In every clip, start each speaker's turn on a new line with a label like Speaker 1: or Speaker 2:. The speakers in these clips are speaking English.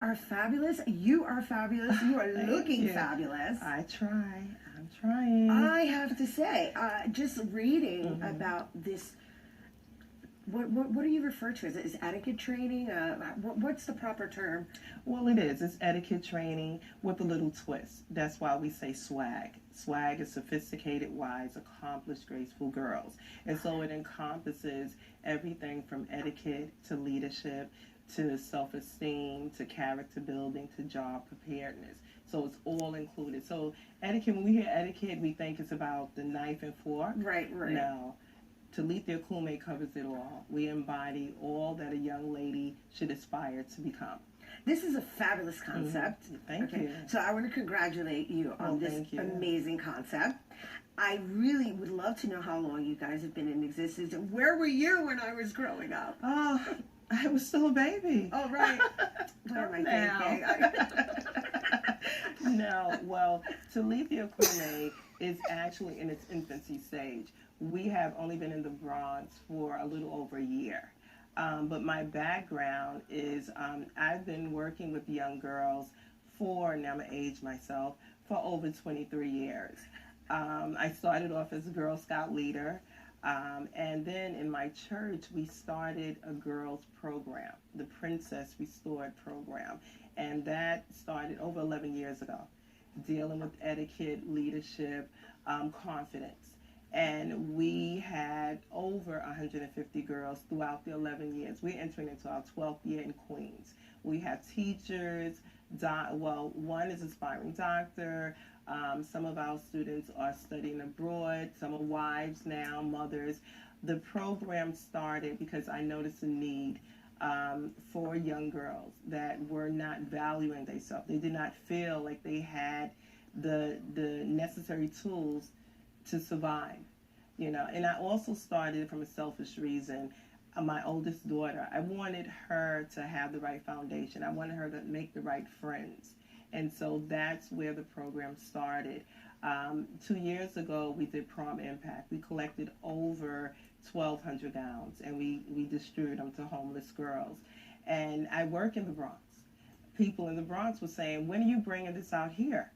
Speaker 1: are fabulous. You are fabulous. You are
Speaker 2: Thank
Speaker 1: looking
Speaker 2: you.
Speaker 1: fabulous.
Speaker 2: I try. I'm trying.
Speaker 1: I have to say, just reading
Speaker 2: Hmm.
Speaker 1: about this, what do you refer to as? Is etiquette training? What's the proper term?
Speaker 2: Well, it is. It's etiquette training with a little twist. That's why we say swag. Swag is sophisticated, wise, accomplished, graceful girls. And so it encompasses everything from etiquette to leadership to self esteem to character building to job preparedness. So it's all included. So etiquette, when we hear etiquette, we think it's about the knife and fork.
Speaker 1: Right, right.
Speaker 2: No, Talithia Kume covers it all. We embody all that a young lady should aspire to become.
Speaker 1: This is a fabulous concept.
Speaker 2: Thank
Speaker 1: Okay,
Speaker 2: you.
Speaker 1: so I want to congratulate you
Speaker 2: Well,
Speaker 1: on this
Speaker 2: thank you.
Speaker 1: amazing concept. I really would love to know how long you guys have been in existence. And where were you when I was growing up?
Speaker 2: Oh, I was still a baby.
Speaker 1: Oh, right. What am I thinking?
Speaker 2: No, well, Talithia Kume is actually in its infancy stage. We have only been in the Bronx for a little over a year. But my background is I've been working with young girls for, now I'm going to age myself, for over 23 years. I started off as a Girl Scout leader. And then in my church, we started a girls program, the Princess Restored program. And that started over 11 years ago, dealing with etiquette, leadership, confidence. And we had over 150 girls throughout the 11 years. We're entering into our 12th year in Queens. We have teachers, well, one is aspiring doctor. Some of our students are studying abroad. Some are wives now, mothers. The program started because I noticed a need for young girls that were not valuing themselves. They did not feel like they had the necessary tools to survive. And I also started from a selfish reason. My oldest daughter, I wanted her to have the right foundation. I wanted her to make the right friends. And so that's where the program started. 2 years ago, we did Prom Impact. We collected over 1,200 gowns and we distributed them to homeless girls. And I work in the Bronx. People in the Bronx were saying, when are you bringing this out here?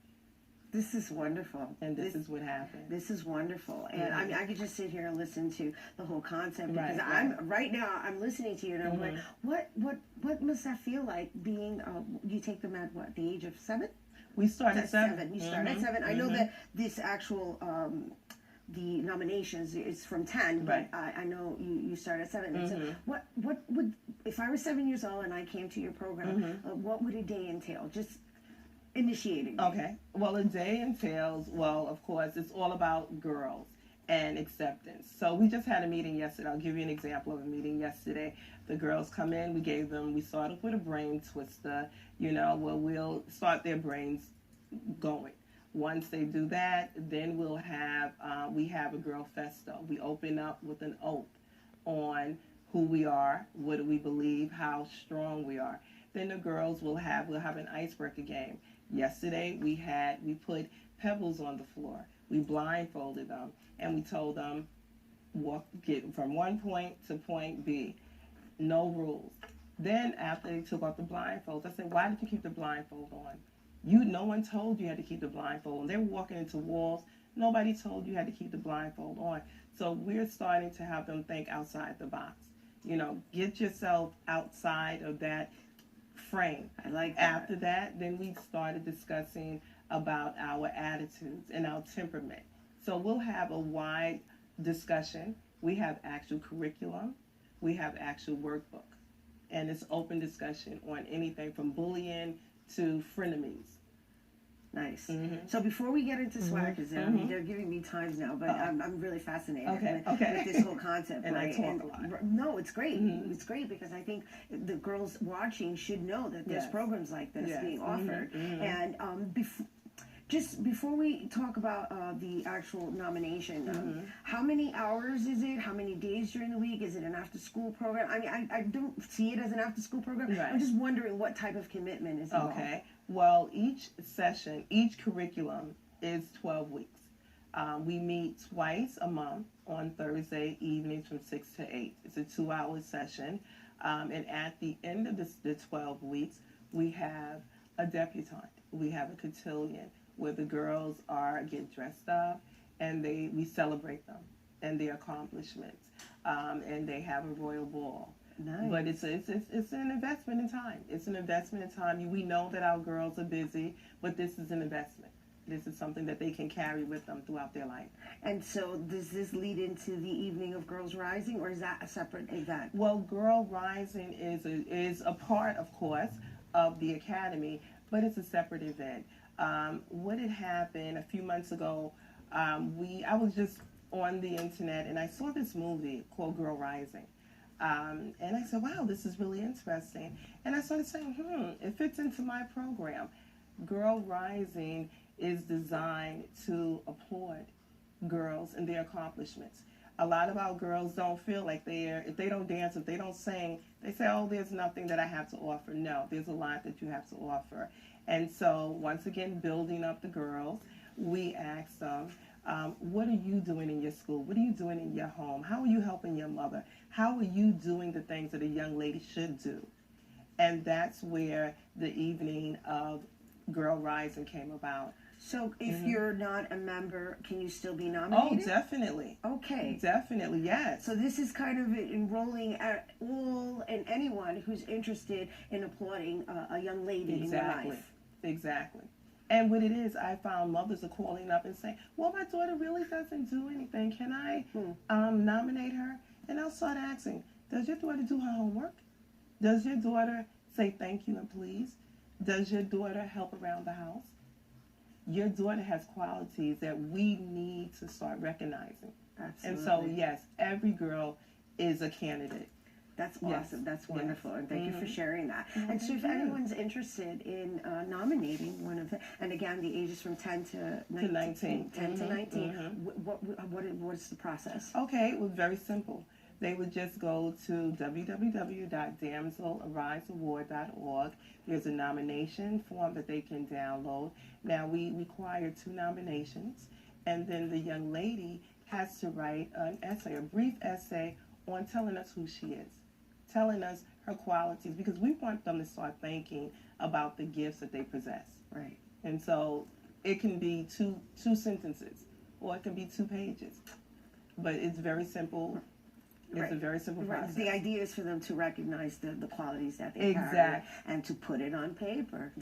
Speaker 1: This is wonderful.
Speaker 2: And this is what happened.
Speaker 1: This is wonderful. And I mean, I could just sit here and listen to the whole concept because
Speaker 2: Right.
Speaker 1: right now I'm listening to you and I'm like, what must that feel like being? You take them at what, the age of 7?
Speaker 2: We started 7.
Speaker 1: You start at 7. I know that this actual the nominations is from 10, but I know you start at 7. And so what would, if I was 7 years old and I came to your program, what would a day entail? Just initiating.
Speaker 2: Okay. Well, a day entails, well, of course, it's all about girls and acceptance. So we just had a meeting yesterday. I'll give you an example of a meeting yesterday. The girls come in, we started with a brain twister, where we'll start their brains going. Once they do that, then we have a girl festo. We open up with an oath on who we are, what do we believe, how strong we are. Then the girls we'll have an icebreaker game. Yesterday we put pebbles on the floor. We blindfolded them and we told them get from one point to point B. No rules. Then after they took off the blindfolds, I said, "Why did you keep the blindfold on? No one told you had to keep the blindfold on. They were walking into walls. Nobody told you had to keep the blindfold on." So we're starting to have them think outside the box. Get yourself outside of that frame.
Speaker 1: I like that.
Speaker 2: After that, then we started discussing about our attitudes and our temperament. So we'll have a wide discussion. We have actual curriculum. We have actual workbook. And it's open discussion on anything from bullying to frenemies.
Speaker 1: Nice. So before we get into swag, because they're giving me times now, but I'm really fascinated with this whole concept.
Speaker 2: And I talk a lot.
Speaker 1: No, it's great. It's great because I think the girls watching should know that there's programs like this being offered. And just before we talk about the actual nomination, how many hours is it? How many days during the week? Is it an after-school program? I mean, I don't see it as an after-school program.
Speaker 2: Right.
Speaker 1: I'm just wondering what type of commitment is involved.
Speaker 2: Okay. Well, each session, each curriculum is 12 weeks. We meet twice a month on Thursday evenings from 6 to 8. It's a 2-hour session. And at the end of the 12 weeks, We have a debutante. We have a cotillion where the girls get dressed up and we celebrate them and their accomplishments. And they have a royal ball.
Speaker 1: Nice.
Speaker 2: But it's an investment in time. It's an investment in time. We know that our girls are busy, but this is an investment. This is something that they can carry with them throughout their life.
Speaker 1: And so does this lead into the evening of Girls Rising, or is that a separate event?
Speaker 2: Well, Girl Rising is a part, of course, of the Academy, but it's a separate event. What had happened a few months ago, I was just on the internet and I saw this movie called Girl Rising. And I said, wow, this is really interesting. And I started saying, it fits into my program. Girl Rising is designed to applaud girls and their accomplishments. A lot of our girls don't feel like if they don't dance, if they don't sing, they say, oh, there's nothing that I have to offer. No, there's a lot that you have to offer. And so, once again, building up the girls, we ask them, what are you doing in your school? What are you doing in your home? How are you helping your mother? How are you doing the things that a young lady should do? And that's where the evening of Girl Rising came about.
Speaker 1: So if you're not a member, can you still be nominated?
Speaker 2: Oh, definitely.
Speaker 1: Okay.
Speaker 2: Definitely, yes.
Speaker 1: So this is kind of enrolling at all and anyone who's interested in applauding a young lady in your life.
Speaker 2: Exactly. And what it is, I found mothers are calling up and saying, well, my daughter really doesn't do anything. Can I nominate her? And I'll start asking, does your daughter do her homework? Does your daughter say thank you and please? Does your daughter help around the house? Your daughter has qualities that we need to start recognizing.
Speaker 1: Absolutely.
Speaker 2: And so, yes, every girl is a candidate.
Speaker 1: That's awesome.
Speaker 2: Yes.
Speaker 1: That's wonderful.
Speaker 2: Yes.
Speaker 1: And thank you for sharing that. And so if anyone's interested in nominating one of them, and again, the age is from 10 to 19. 10 to 19. What's the process?
Speaker 2: Okay, it was very simple. They would just go to www.damselariseaward.org. There's a nomination form that they can download. Now, we require 2 nominations, and then the young lady has to write an essay, a brief essay on telling us who she is, telling us her qualities, because we want them to start thinking about the gifts that they possess.
Speaker 1: Right.
Speaker 2: And so it can be two sentences, or it can be 2 pages. But it's very simple. It's a very simple process.
Speaker 1: The idea is for them to recognize the qualities that they
Speaker 2: carry
Speaker 1: and to put it on paper.